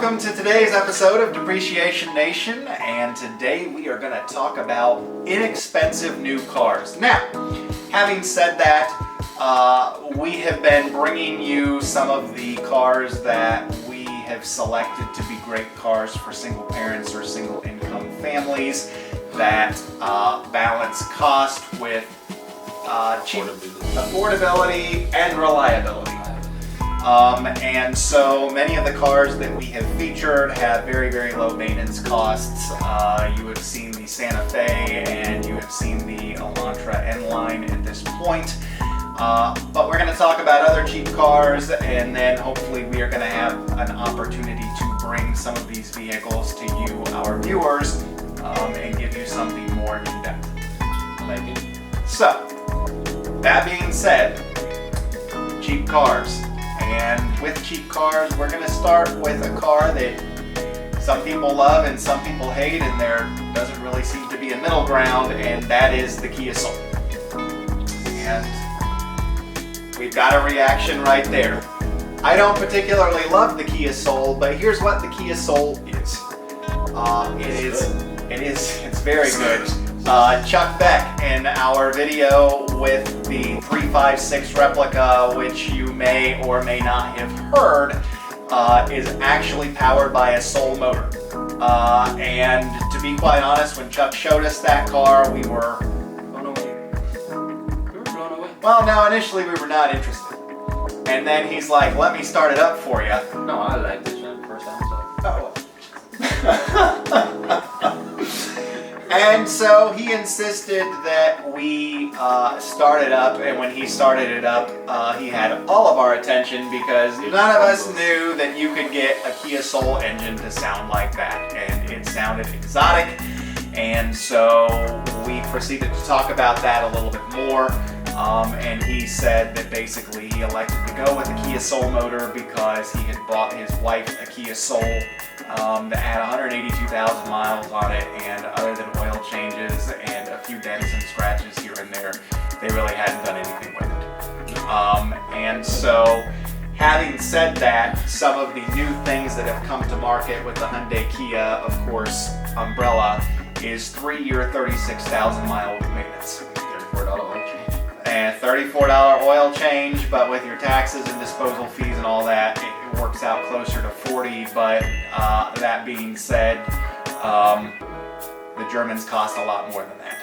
Welcome to today's episode of Depreciation Nation, and today we are going to talk about inexpensive new cars. Now, having said that, we have been bringing you some of the cars that we have selected to be great cars for single parents or single income families that balance cost with cheap affordability and reliability. And so many of the cars that we have featured have very, very low maintenance costs. You have seen the Santa Fe and you have seen the Elantra N-Line at this point. But we're going to talk about other cheap cars, and then hopefully we are going to have an opportunity to bring some of these vehicles to you, our viewers, and give you something more in-depth. Like it. So, that being said, cheap cars. And with cheap cars, we're going to start with a car that some people love and some people hate, and there doesn't really seem to be a middle ground, and that is the Kia Soul. And we've got a reaction right there. I don't particularly love the Kia Soul, but here's what the Kia Soul is. It's very good. Chuck Beck in our video with the 356 replica, which you may or may not have heard, is actually powered by a Soul motor. And to be quite honest, when Chuck showed us that car, we were blown away. We were blown away. well, no, initially we were not interested. And then he's like, let me start it up for you. No, I liked this one first time. So. And so he insisted that we start it up, and when he started it up, he had all of our attention because none of us knew that you could get a Kia Soul engine to sound like that, and it sounded exotic. And so we proceeded to talk about that a little bit more, and he said that basically he elected to go with a Kia Soul motor because he had bought his wife a Kia Soul that had 182,000 miles on it, and other than oil changes and a few dents and scratches here and there, they really hadn't done anything with it. And so, having said that, some of the new things that have come to market with the Hyundai Kia, of course, umbrella, is 3-year, 36,000 mile maintenance. $34 oil change. And $34 oil change, but with your taxes and disposal fees and all that, it works out closer to 40. But that being said, the Germans cost a lot more than that.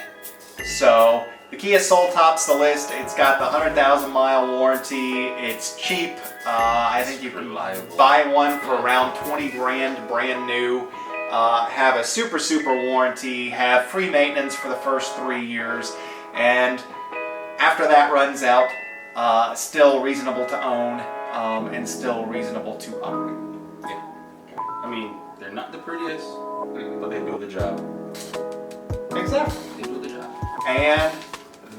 So the Kia Soul tops the list. It's got the 100,000 mile warranty. It's cheap. I think you can buy one for around 20 grand, brand new. Have a super warranty. Have free maintenance for the first 3 years, and after that runs out, still reasonable to own, and still reasonable to operate. Yeah. I mean, they're not the prettiest, but they do the job. Exactly. They do the job. And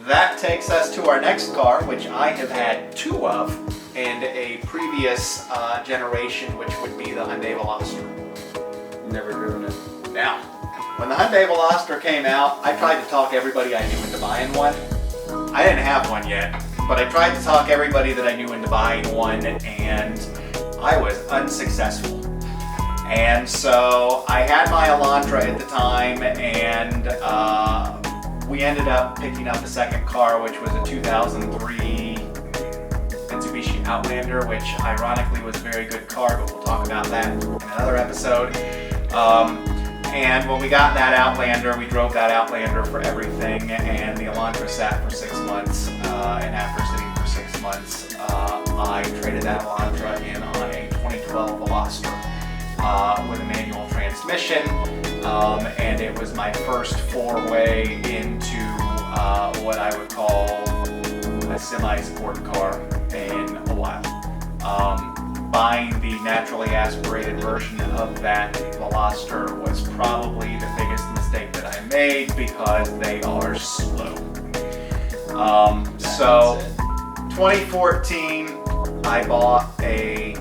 that takes us to our next car, which I have had 2 of, and a previous generation, which would be the Hyundai Veloster. Never driven it. Now, when the Hyundai Veloster came out, I tried to talk everybody I knew into buying one. I didn't have one yet, but I tried to talk everybody that I knew into buying one, and I was unsuccessful. And so I had my Elantra at the time, and we ended up picking up a second car, which was a 2003 Mitsubishi Outlander, which ironically was a very good car, but we'll talk about that in another episode. And when we got that Outlander, we drove that Outlander for everything, and the Elantra sat for 6 months, and after sitting for 6 months, I traded that Elantra in on a 2012 Veloster with a manual transmission, and it was my first foray into what I would call a semi-sport car in a while. Buying the naturally aspirated version of that Veloster was probably the biggest mistake that I made because they are slow. So 2014, I bought a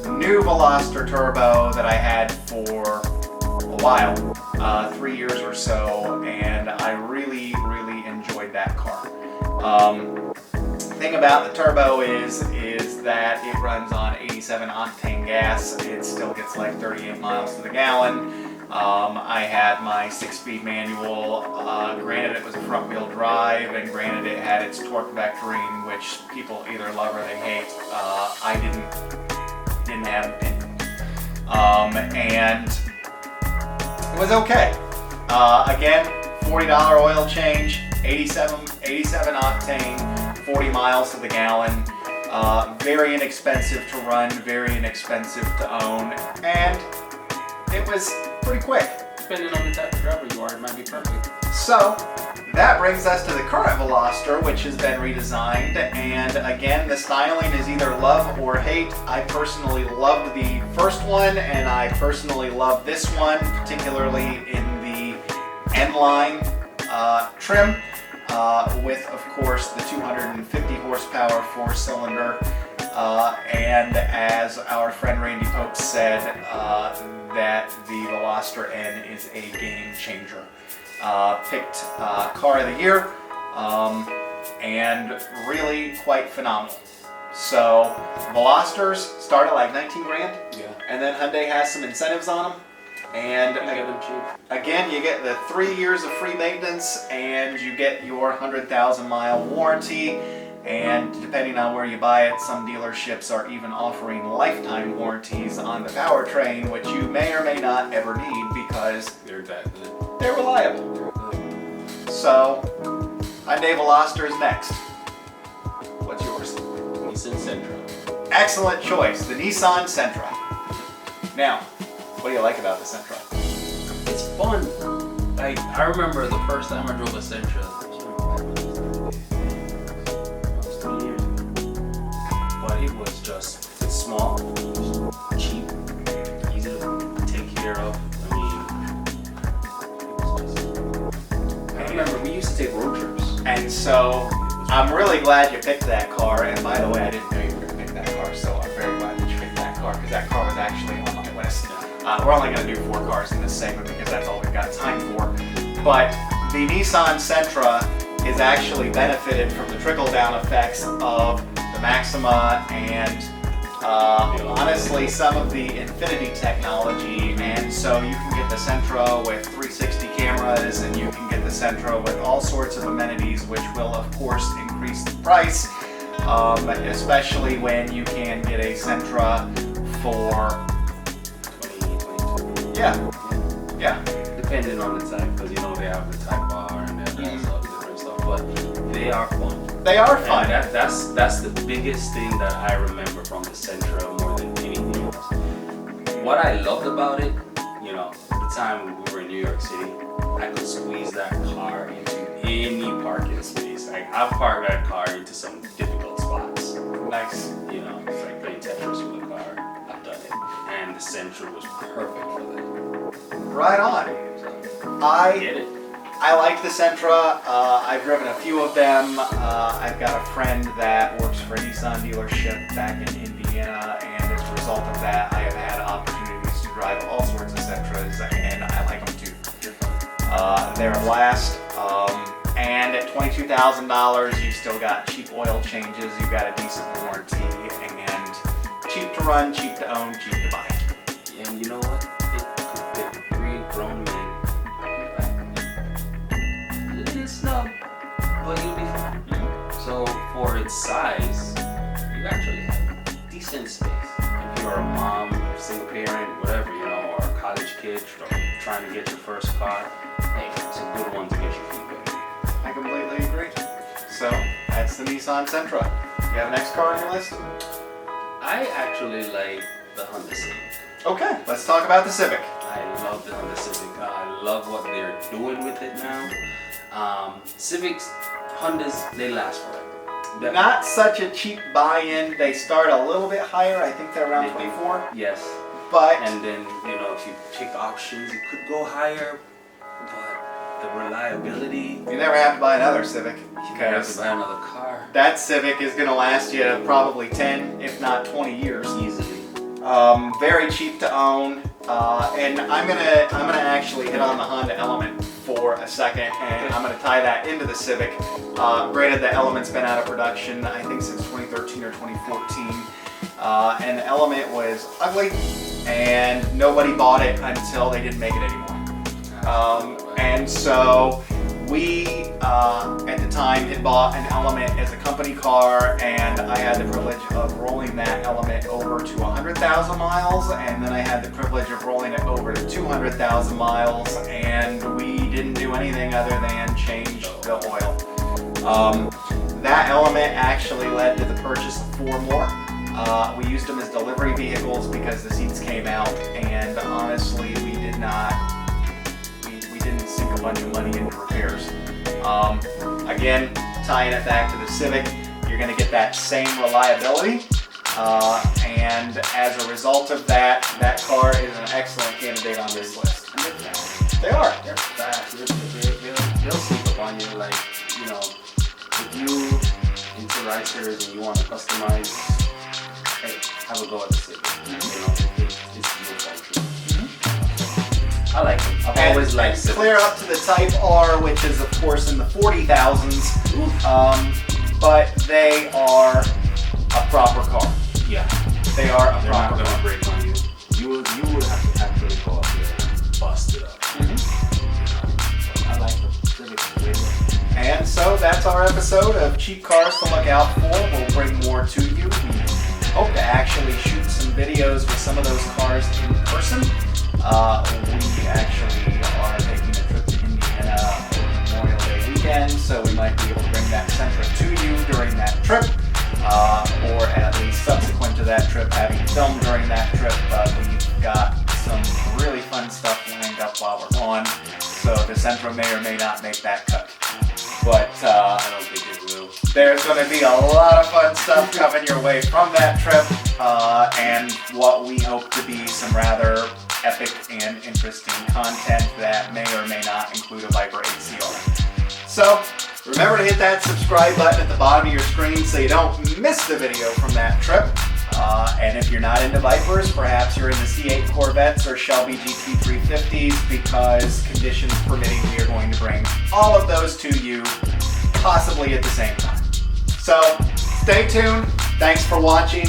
new Veloster Turbo that I had for a while, 3 years or so, and I really enjoyed that car. The thing about the Turbo is that it runs on 87 octane gas. It still gets like 38 miles to the gallon. I had my 6-speed manual. Granted, it was a front-wheel drive, and granted, it had its torque vectoring, which people either love or they hate. I didn't have an opinion. And it was okay. Again, $40 oil change, 87 octane, 40 miles to the gallon. Very inexpensive to run, very inexpensive to own, and it was pretty quick. Depending on the type of driver you are, it might be perfect. So that brings us to the current Veloster, which has been redesigned, and again, the styling is either love or hate. I personally loved the first one, and I personally love this one, particularly in the N-line trim, with, of course, the 250 horsepower 4-cylinder, and as our friend Randy Pope said, that the Veloster N is a game changer. Picked car of the year, and really quite phenomenal. So Velosters start at like 19 grand, Yeah. and then Hyundai has some incentives on them. And You get them cheap. again, you get the 3 years of free maintenance, and you get your 100,000-mile warranty. And depending on where you buy it, some dealerships are even offering lifetime warranties on the powertrain, which you may or may not ever need because They're that good. they're reliable. They're good. So, Hyundai Veloster is next. What's yours? Nissan Sentra. Excellent choice, the Nissan Sentra. Now, what do you like about the Sentra? It's fun. Like, I remember the first time I drove a Sentra. But it was just, it's small, cheap, easy to take care of. I mean, I remember we used to take road trips. And so, I'm really glad you picked that car. And by the way, I didn't know you were going to pick that car, so I'm very glad that you picked that car because that car was actually on my list. We're only going to do 4 cars in this segment because that's all we've got time for. But the Nissan Sentra is actually benefited from the trickle-down effects of the Maxima and honestly some of the Infinity technology. And so you can get the Sentra with 360 cameras, and you can get the Sentra with all sorts of amenities, which will of course increase the price, especially when you can get a Sentra for 2022. yeah. Depending on the type, because you know they have the Type R and they have all sorts of different stuff, but they are fun. They are fun. And that's the biggest thing that I remember from the Sentra more than anything else. What I loved about it, you know, the time we were in New York City, I could squeeze that car into any parking space. Like, I've parked that car into some difficult spots. Nice. You know, it's like playing Tetris with a car. I've done it. And the Sentra was perfect for that. Right on. So, I get it. I like the Sentra. I've driven a few of them. I've got a friend that works for a Nissan dealership back in Indiana, and as a result of that, I have had opportunities to drive all sorts of Sentras, and I like them too. They're a blast. And at $22,000, you've still got cheap oil changes, you've got a decent warranty, and cheap to run, cheap to own, cheap to buy. And you know what? It could fit 3 grown men. A little snug, but you'll be fine. So for its size, you actually have decent space. If you're a mom, single parent, whatever, you know, or a college kid trying to get your first car, hey, it's a good one to get your feet wet. I completely agree. So, that's the Nissan Sentra. Do you have an next car on your list? I actually like the Honda Civic. Okay, let's talk about the Civic. I love the Honda Civic. I love what they're doing with it now. Civics, Hondas, they last forever. Not such a cheap buy-in. They start a little bit higher. I think they're around Maybe. 24. Yes. But And then, you know, if you pick options, it could go higher, but the reliability, you never have to buy another Civic you have to because buy another car that Civic is going to last you probably 10, if not 20 years. easily. Very cheap to own. and I'm gonna actually hit on the Honda Element for a second, and I'm gonna tie that into the Civic. Granted, the Element's been out of production, I think, since 2013 or 2014, and the Element was ugly, and nobody bought it until they didn't make it anymore. And so we, at the time, had bought an Element as a company car, and I had the privilege of rolling that Element over to 100,000 miles, and then I had the privilege of rolling it over to 200,000 miles, and we didn't do anything other than change the oil. That Element actually led to the purchase of 4 more. We used them as delivery vehicles because the seats came out, and honestly, we didn't sink a bunch of money into repairs. Again, tying it back to the Civic, you're going to get that same reliability, and as a result of that, that car is an excellent candidate on this list. They are. They're fast. They'll sneak up on you, like, you know, if you into racers and you want to customize, hey, have a go at the Civic. You know, it's your function. I like them. I've always liked Civics. Clear up to the Type R, which is of course in the 40,000s, but they are a proper car. Yeah. They are a They're proper not car. gonna break on you. You would have to actually go up there and bust it up. I like them. Civics way more. And so that's our episode of Cheap Cars to Look Out For. We'll bring more to you. We hope to actually shoot some videos with some of those cars in person. We actually are taking a trip to Indiana over Memorial Day weekend, so we might be able to bring that Sentra to you during that trip, or at least subsequent to that trip, having filmed during that trip. But we've got some really fun stuff lined up while we're gone, so the Sentra may or may not make that cut. But I don't think it will. there's going to be a lot of fun stuff coming your way from that trip, and what we hope to be some rather epic and interesting content that may or may not include a Viper HCR. So remember to hit that subscribe button at the bottom of your screen so you don't miss the video from that trip. And if you're not into Vipers, perhaps you're into C8 Corvettes or Shelby GT350s, because conditions permitting, we are going to bring all of those to you, possibly at the same time. So stay tuned. Thanks for watching.